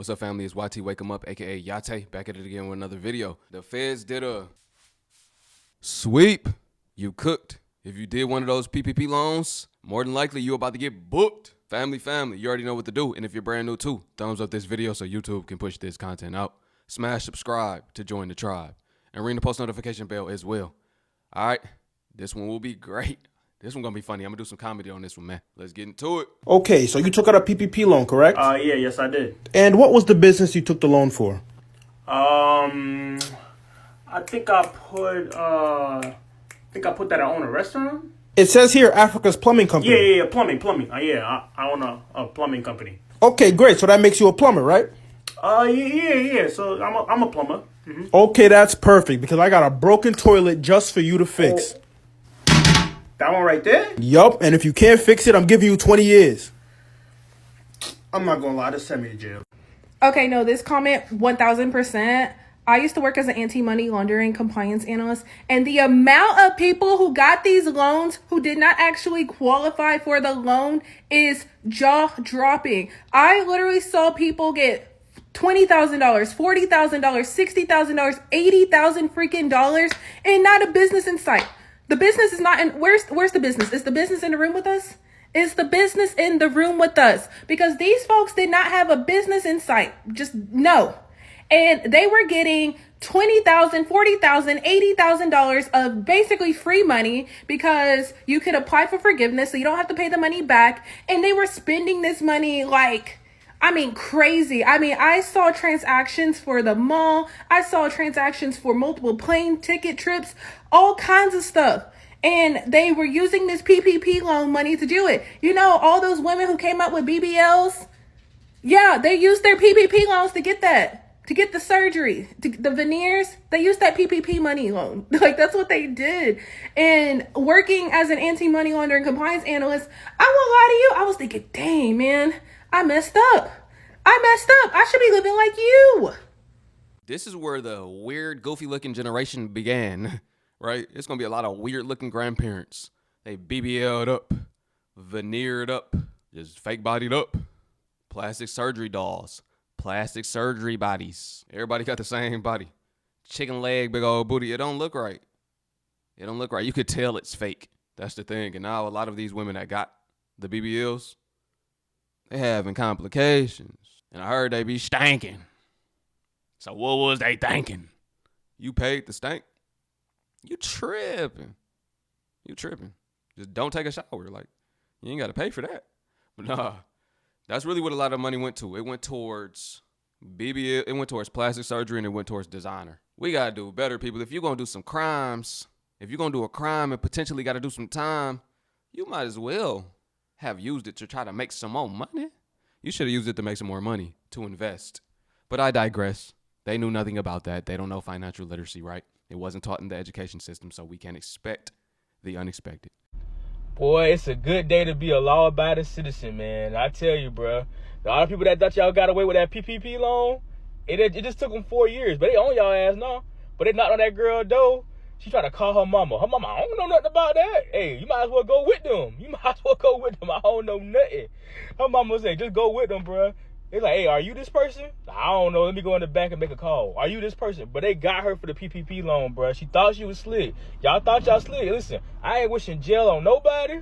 What's up, family? It's YT Wake 'em Up, aka Yate, back at it again with another video. The feds did a sweep. You cooked. If you did one of those PPP loans, more than likely you about to get booked. Family, you already know what to do. And if you're brand new too, thumbs up this video so YouTube can push this content out. Smash subscribe to join the tribe. And ring the post notification bell as well. All right, this one will be great. This one gonna be funny. I'm gonna do some comedy on this one, man. Let's get into it. Okay, so you took out a PPP loan, correct? Yes, I did. And what was the business you took the loan for? I think I put that I own a restaurant. It says here Africa's Plumbing Company. Yeah, plumbing. I own a plumbing company. Okay, great. So that makes you a plumber, right? Yeah. So I'm a plumber. Mm-hmm. Okay, that's perfect because I got a broken toilet just for you to fix. Oh. That one right there? Yup, and if you can't fix it, I'm giving you 20 years. I'm not gonna lie, just send me to jail. Okay, no, this comment 1000%. I used to work as an anti-money laundering compliance analyst, and the amount of people who got these loans who did not actually qualify for the loan is jaw-dropping. I literally saw people get $20,000, $40,000, $60,000, $80,000 freaking dollars, and not a business in sight. The business is not in. Where's the business? Is the business in the room with us? Is the business in the room with us? Because these folks did not have a business in sight. Just no. And they were getting $20,000, $40,000, $80,000 of basically free money because you could apply for forgiveness so you don't have to pay the money back. And they were spending this money like, crazy. I saw transactions for the mall. I saw transactions for multiple plane ticket trips, all kinds of stuff. And they were using this PPP loan money to do it. You know, all those women who came up with BBLs, yeah, they used their PPP loans to get that, to get the surgery, the veneers. They used that PPP money loan. Like, that's what they did. And working as an anti-money laundering compliance analyst, I won't lie to you, I was thinking, dang, man, I messed up. I should be living like you. This is where the weird, goofy-looking generation began, right? It's going to be a lot of weird-looking grandparents. They BBL'd up, veneered up, just fake-bodied up. Plastic surgery dolls, plastic surgery bodies. Everybody got the same body. Chicken leg, big old booty. It don't look right. It don't look right. You could tell it's fake. That's the thing. And now a lot of these women that got the BBLs, they having complications. And I heard they be stanking. So what was they thinking? You paid the stank? You tripping. Just don't take a shower. Like, you ain't got to pay for that. But nah, that's really what a lot of money went to. It went towards BBL, it went towards plastic surgery, and it went towards designer. We got to do better, people. If you're going to do some crimes, if you're going to do a crime and potentially got to do some time, you might as well have used it to try to make some more money. You should have used it to make some more money, to invest. But I digress. They knew nothing about that. They don't know financial literacy, right? It wasn't taught in the education system, so we can't expect the unexpected. Boy, it's a good day to be a law-abiding citizen, man. I tell you, bro. A lot of people that thought y'all got away with that PPP loan, it just took them 4 years. But they own y'all ass now. But they knocked on that girl door. She tried to call her mama. Her mama, I don't know nothing about that. Hey, you might as well go with them. I don't know nothing. Her mama said, just go with them, bro. It's like, hey, are you this person? I don't know. Let me go in the bank and make a call. Are you this person? But they got her for the PPP loan, bro. She thought she was slick. Y'all thought y'all slick. Listen, I ain't wishing jail on nobody.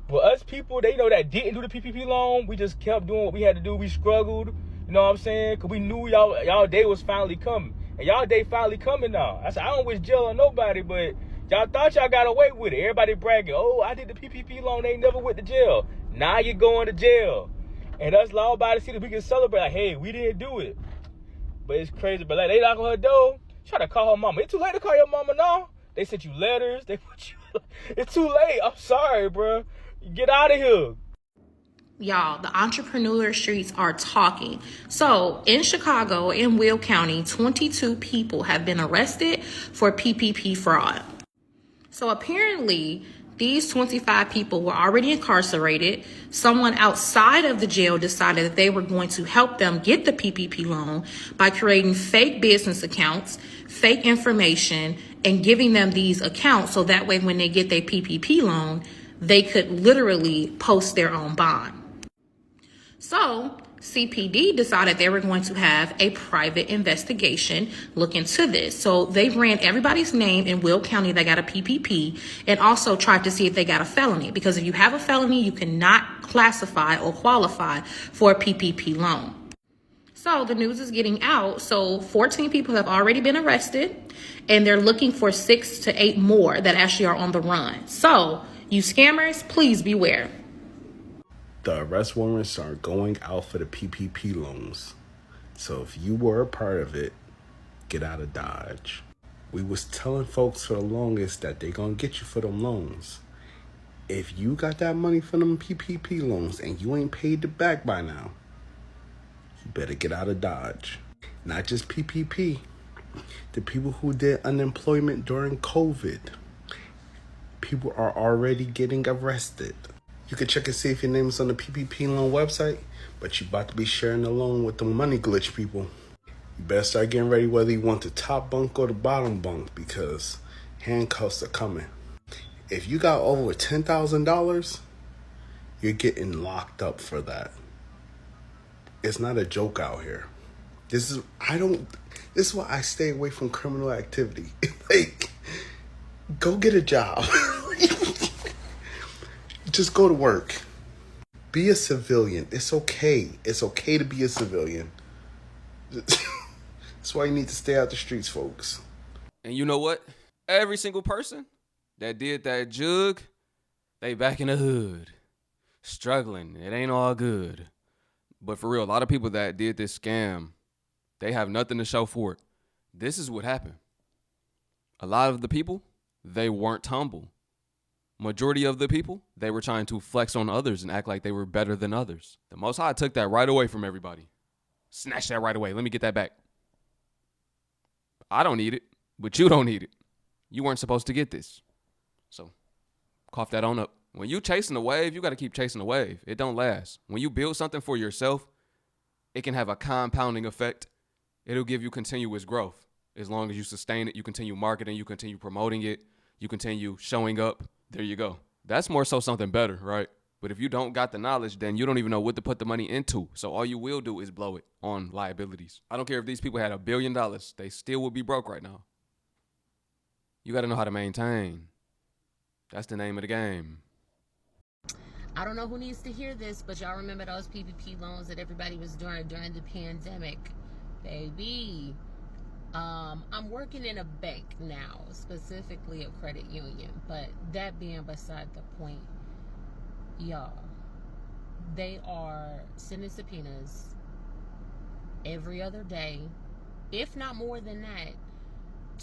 But us people, they know that didn't do the PPP loan. We just kept doing what we had to do. We struggled. You know what I'm saying? Because we knew y'all day was finally coming. And y'all day finally coming now. I said, I don't wish jail on nobody, but y'all thought y'all got away with it. Everybody bragging, oh, I did the PPP loan. They never went to jail. Now you're going to jail. And us law-abiding citizens, we can celebrate like, hey, we didn't do it. But it's crazy. But like, they knock on her door, try to call her mama. It's too late to call your mama now. They sent you letters. They put you. It's too late. I'm sorry, bro. Get out of here. Y'all, the entrepreneur streets are talking. So in Chicago, in Will County, 22 people have been arrested for PPP fraud. So apparently, these 25 people were already incarcerated. Someone outside of the jail decided that they were going to help them get the PPP loan by creating fake business accounts, fake information, and giving them these accounts so that way when they get their PPP loan, they could literally post their own bond. So CPD decided they were going to have a private investigation look into this. So they ran everybody's name in Will County that got a PPP and also tried to see if they got a felony. Because if you have a felony, you cannot classify or qualify for a PPP loan. So the news is getting out. So 14 people have already been arrested and they're looking for 6 to 8 more that actually are on the run. So you scammers, please beware. The arrest warrants are going out for the PPP loans. So if you were a part of it, get out of Dodge. We was telling folks for the longest that they gonna get you for them loans. If you got that money from them PPP loans and you ain't paid it back by now, you better get out of Dodge. Not just PPP. The people who did unemployment during COVID. People are already getting arrested. You can check and see if your name is on the PPP loan website, but you about to be sharing the loan with the money glitch people. You better start getting ready whether you want the top bunk or the bottom bunk, because handcuffs are coming. If you got over $10,000, you're getting locked up for that. It's not a joke out here. This is why I stay away from criminal activity. Like, go get a job. Just go to work. Be a civilian. It's okay. It's okay to be a civilian. That's why you need to stay out the streets, folks. And you know what? Every single person that did that jug, they back in the hood, struggling. It ain't all good. But for real, a lot of people that did this scam, they have nothing to show for it. This is what happened. A lot of the people, they weren't humble. Majority of the people, they were trying to flex on others and act like they were better than others. The Most High took that right away from everybody. Snatch that right away. Let me get that back. I don't need it, but you don't need it. You weren't supposed to get this. So, cough that on up. When you chasing a wave, you got to keep chasing a wave. It don't last. When you build something for yourself, it can have a compounding effect. It'll give you continuous growth. As long as you sustain it, you continue marketing, you continue promoting it, you continue showing up. There you go. That's more so something better, right? But if you don't got the knowledge, then you don't even know what to put the money into. So all you will do is blow it on liabilities. I don't care if these people had $1 billion. They still would be broke right now. You got to know how to maintain. That's the name of the game. I don't know who needs to hear this, but y'all remember those PPP loans that everybody was doing during the pandemic? Baby, I'm working in a bank now, specifically a credit union, but that being beside the point, y'all, they are sending subpoenas every other day, if not more than that,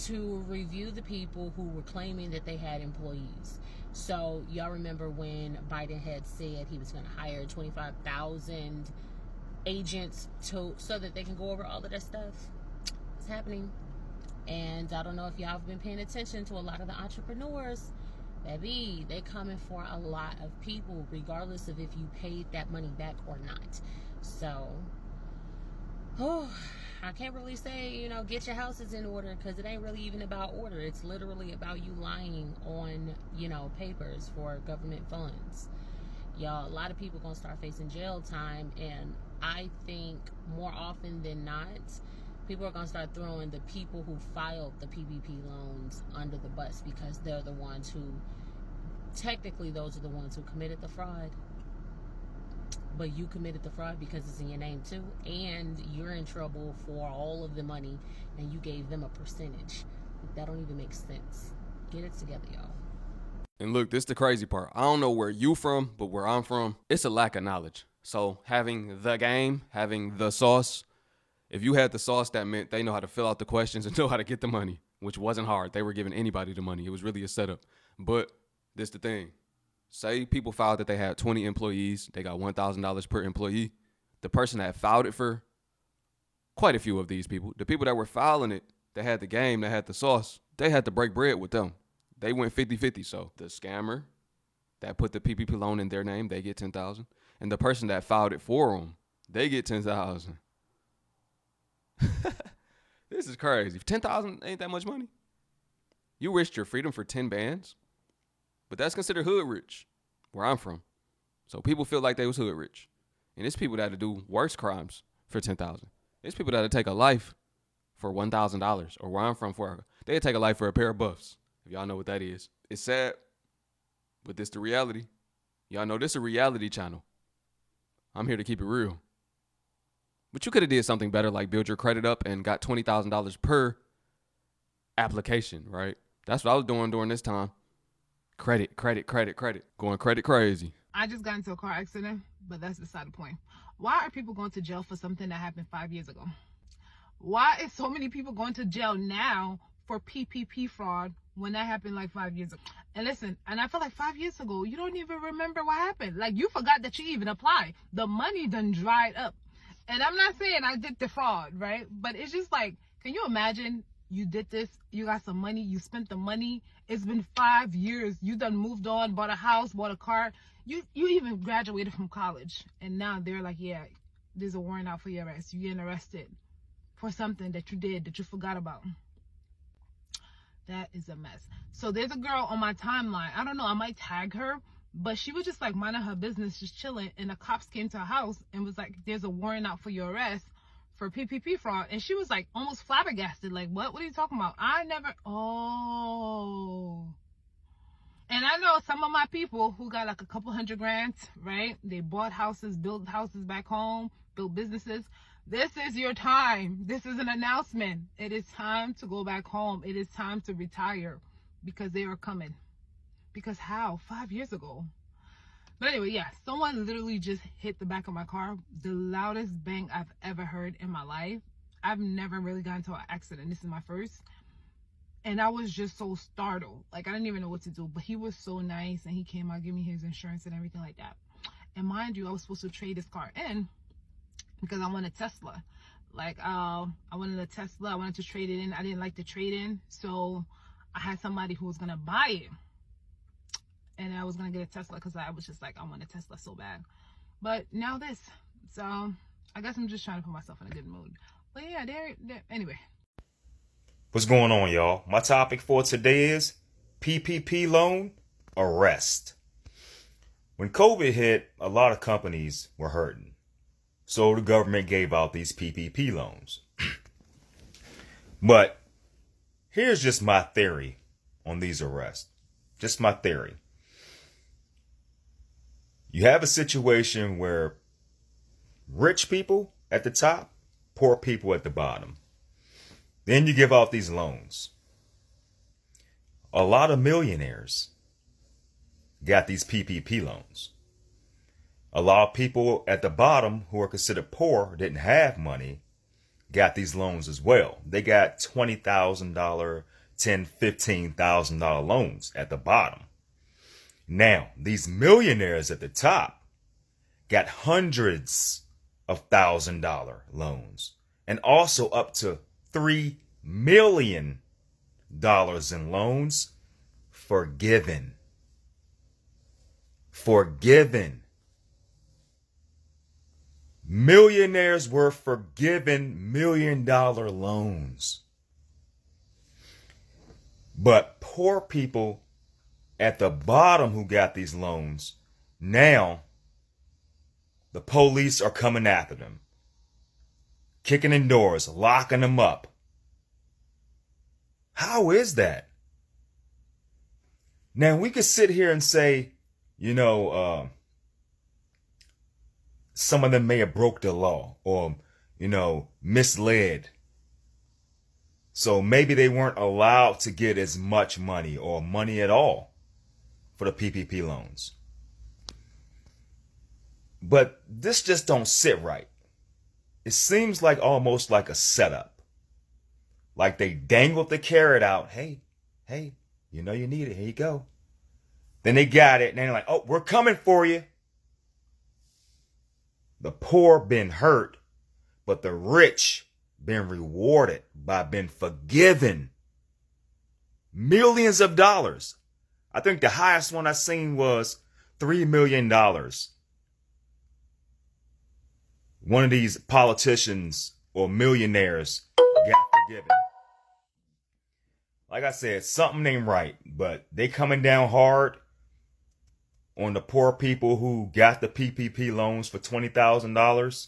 to review the people who were claiming that they had employees. So y'all remember when Biden had said he was going to hire 25,000 agents so that they can go over all of that stuff? It's happening. And I don't know if y'all have been paying attention to a lot of the entrepreneurs. Baby, they coming for a lot of people, regardless of if you paid that money back or not. So, I can't really say, get your houses in order, because it ain't really even about order. It's literally about you lying on, papers for government funds. Y'all, a lot of people gonna start facing jail time, and I think more often than not, people are going to start throwing the people who filed the PPP loans under the bus, because they're the ones who, technically, those are the ones who committed the fraud. But you committed the fraud because it's in your name too, and you're in trouble for all of the money, and you gave them a percentage. That don't even make sense. Get it together, y'all. And look, this is the crazy part. I don't know where you from, but where I'm from, it's a lack of knowledge. So having the game, having the sauce, if you had the sauce, that meant they know how to fill out the questions and know how to get the money, which wasn't hard. They were giving anybody the money. It was really a setup. But this the thing. Say people filed that they had 20 employees. They got $1,000 per employee. The person that filed it for quite a few of these people, the people that were filing it, that had the game, that had the sauce, they had to break bread with them. They went 50-50. So the scammer that put the PPP loan in their name, they get $10,000. And the person that filed it for them, they get $10,000. This is crazy. 10,000 ain't that much money. You risked your freedom for 10 bands, but that's considered hood rich where I'm from. So people feel like they was hood rich. And it's people that do worse crimes for $10,000. It's people that take a life for $1,000, or where I'm from, they take a life for a pair of buffs. If y'all know what that is. It's sad, but this the reality. Y'all know this a reality channel. I'm here to keep it real. But you could have did something better, like build your credit up and got $20,000 per application, right? That's what I was doing during this time. Credit. Going credit crazy. I just got into a car accident, but that's beside the point. Why are people going to jail for something that happened 5 years ago? Why is so many people going to jail now for PPP fraud when that happened like 5 years ago? And listen, and I feel like 5 years ago, you don't even remember what happened. Like, you forgot that you even applied. The money done dried up. And I'm not saying I did the fraud, right? But it's just like, can you imagine you did this, you got some money, you spent the money, it's been 5 years, you done moved on, bought a house, bought a car, you even graduated from college, and now they're like, yeah, there's a warrant out for your arrest, you're getting arrested for something that you did that you forgot about. That is a mess. So there's a girl on my timeline, I don't know, I might tag her, but she was just like minding her business, just chilling, and the cops came to her house and was like, there's a warrant out for your arrest for PPP fraud. And she was like almost flabbergasted, like, what are you talking about? And I know some of my people who got like a couple $100 grand, right? They bought houses, built houses back home, built businesses. This is your time. This is an announcement. It is time to go back home. It is time to retire, because they are coming. Because how? 5 years ago. But anyway, yeah, someone literally just hit the back of my car. The loudest bang I've ever heard in my life. I've never really gotten into an accident. This is my first. And I was just so startled. Like, I didn't even know what to do. But he was so nice, and he came out, gave me his insurance and everything like that. And mind you, I was supposed to trade this car in because I wanted a Tesla. Like, I wanted a Tesla. I wanted to trade it in. I didn't like the trade-in. So I had somebody who was going to buy it. And I was going to get a Tesla because I was just like, I want a Tesla so bad. But now this. So I guess I'm just trying to put myself in a good mood. But yeah, anyway. What's going on, y'all? My topic for today is PPP loan arrest. When COVID hit, a lot of companies were hurting. So the government gave out these PPP loans. But here's just my theory on these arrests. Just my theory. You have a situation where rich people at the top, poor people at the bottom. Then you give out these loans. A lot of millionaires got these PPP loans. A lot of people at the bottom who are considered poor, didn't have money, got these loans as well. They got $20,000, $10,000, $15,000 loans at the bottom. Now, these millionaires at the top got hundreds of $1,000 loans, and also up to $3 million in loans forgiven. Millionaires were forgiven $1 million loans. But poor people at the bottom who got these loans, now the police are coming after them, kicking in doors, locking them up. How is that? Now, we could sit here and say, some of them may have broke the law or, misled. So maybe they weren't allowed to get as much money or money at all for the PPP loans. But this just don't sit right. It seems like almost like a setup. Like they dangled the carrot out. Hey, you need it. Here you go. Then they got it. And they're like, oh, we're coming for you. The poor been hurt, but the rich been rewarded by being forgiven millions of dollars. I think the highest one I seen was $3 million. One of these politicians or millionaires got forgiven. Like I said, something ain't right, but they coming down hard. on the poor people who got the PPP loans for $20,000.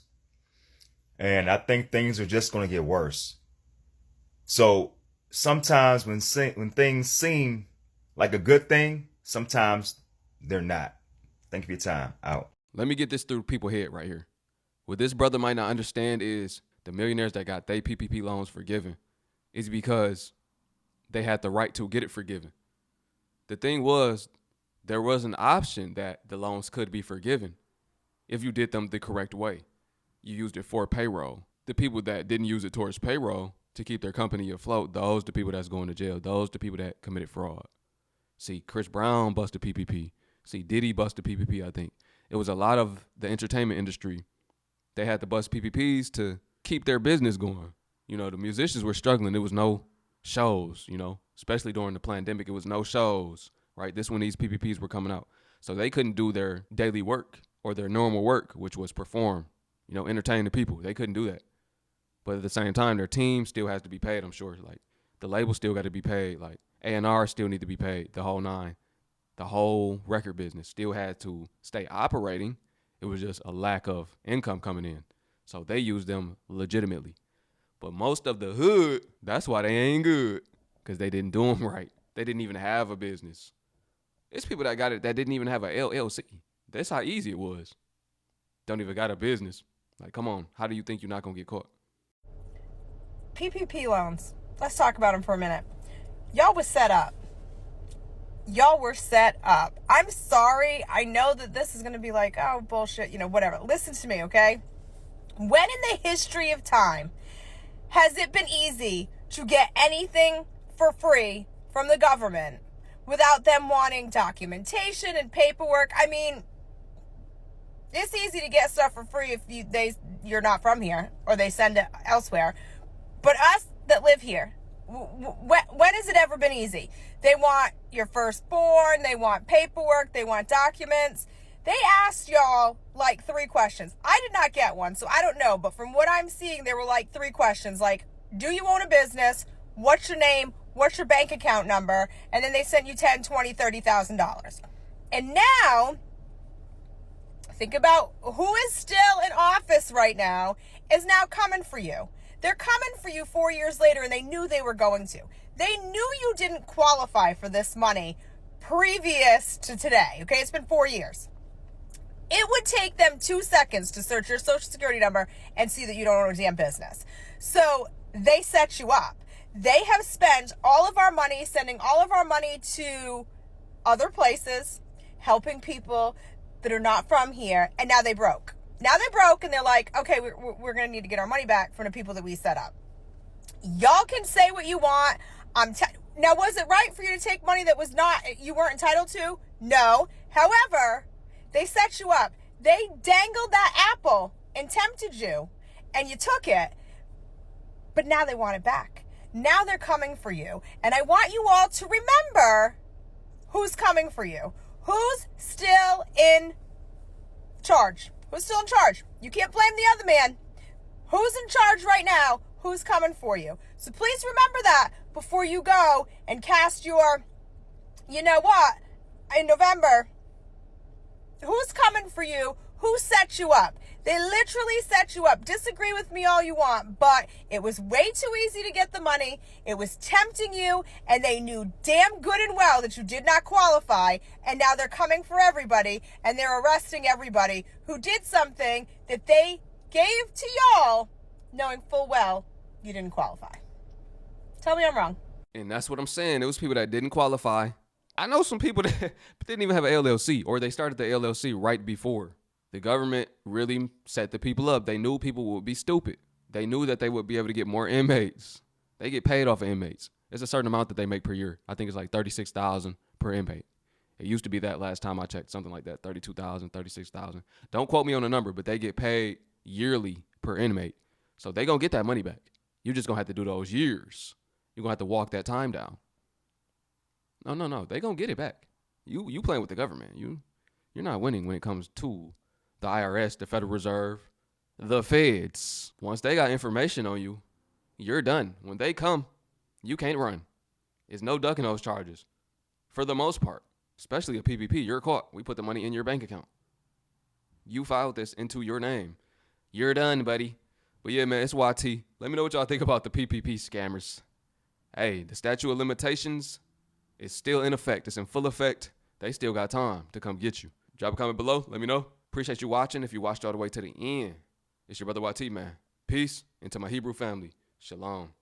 And I think things are just going to get worse. So sometimes when things seem like a good thing, sometimes they're not. Thank you for your time. Out. Let me get this through people's head right here. What this brother might not understand is the millionaires that got their PPP loans forgiven is because they had the right to get it forgiven. The thing was, there was an option that the loans could be forgiven if you did them the correct way. You used it for payroll. The people that didn't use it towards payroll to keep their company afloat, those the people that's going to jail. Those the people that committed fraud. See, Chris Brown busted PPP. See, Diddy busted PPP, I think. It was a lot of the entertainment industry. They had to bust PPPs to keep their business going. You know, the musicians were struggling. There was no shows, you know, especially during the pandemic. It was no shows, right? This when these PPPs were coming out. So they couldn't do their daily work or their normal work, which was perform, you know, entertain the people. They couldn't do that. But at the same time, their team still has to be paid, I'm sure. Like, the label still got to be paid. Like, A&R still need to be paid, the whole nine. The whole record business still had to stay operating. It was just a lack of income coming in. So they used them legitimately. But most of the hood, that's why they ain't good, because they didn't do them right. They didn't even have a business. It's people that got it that didn't even have a LLC. That's how easy it was. Don't even got a business. Like, come on. How do you think you're not going to get caught? PPP loans. Let's talk about them for a minute. Y'all was set up. Y'all were set up. I'm sorry. I know that this is going to be like, oh, bullshit, you know, whatever. Listen to me, okay? When in the history of time has it been easy to get anything for free from the government without them wanting documentation and paperwork? I mean, it's easy to get stuff for free if you're not from here or they send it elsewhere. But us that live here, when has it ever been easy? They want your firstborn, they want paperwork, they want documents. They asked y'all like 3 questions. I did not get one, so I don't know. But from what I'm seeing, there were like 3 questions. Like, do you own a business? What's your name? What's your bank account number? And then they sent you $10,000, $20,000, $30,000. And now, think about who is still in office right now is now coming for you. They're coming for you 4 years later, and they knew they were going to. They knew you didn't qualify for this money previous to today, okay? It's been 4 years. It would take them 2 seconds to search your social security number and see that you don't own a damn business. So they set you up. They have spent all of our money, sending all of our money to other places, helping people that are not from here, and now they broke. Now they're broke, and they're like, okay, we're going to need to get our money back from the people that we set up. Y'all can say what you want. Now, was it right for you to take money that you weren't entitled to? No. However, they set you up. They dangled that apple and tempted you, and you took it. But now they want it back. Now they're coming for you. And I want you all to remember who's coming for you. Who's still in charge? Who's still in charge? You can't blame the other man. Who's in charge right now? Who's coming for you? So please remember that before you go and cast your, you know what, in November. Who's coming for you? Who set you up? They literally set you up. Disagree with me all you want, but it was way too easy to get the money. It was tempting you, and they knew damn good and well that you did not qualify, and now they're coming for everybody, and they're arresting everybody who did something that they gave to y'all, knowing full well you didn't qualify. Tell me I'm wrong. And that's what I'm saying. It was people that didn't qualify. I know some people that didn't even have an LLC, or they started the LLC right before. The government really set the people up. They knew people would be stupid. They knew that they would be able to get more inmates. They get paid off of inmates. It's a certain amount that they make per year. I think it's like $36,000 per inmate. It used to be that last time I checked, something like that, $32,000, $36,000. Don't quote me on the number, but they get paid yearly per inmate. So they gonna get that money back. You're just gonna have to do those years. You're gonna have to walk that time down. No. They gonna get it back. You playing with the government. You're not winning when it comes to the IRS, the Federal Reserve, the feds. Once they got information on you, you're done. When they come, you can't run. There's no ducking those charges for the most part. especially a PPP. You're caught. We put the money in your bank account. You filed this into your name. You're done, buddy. But yeah, man, it's YT. Let me know what y'all think about the PPP scammers. Hey, the statute of limitations is still in effect. It's in full effect. They still got time to come get you. Drop a comment below. Let me know. Appreciate you watching. If you watched all the way to the end, it's your brother YT, man. Peace. And to my Hebrew family, shalom.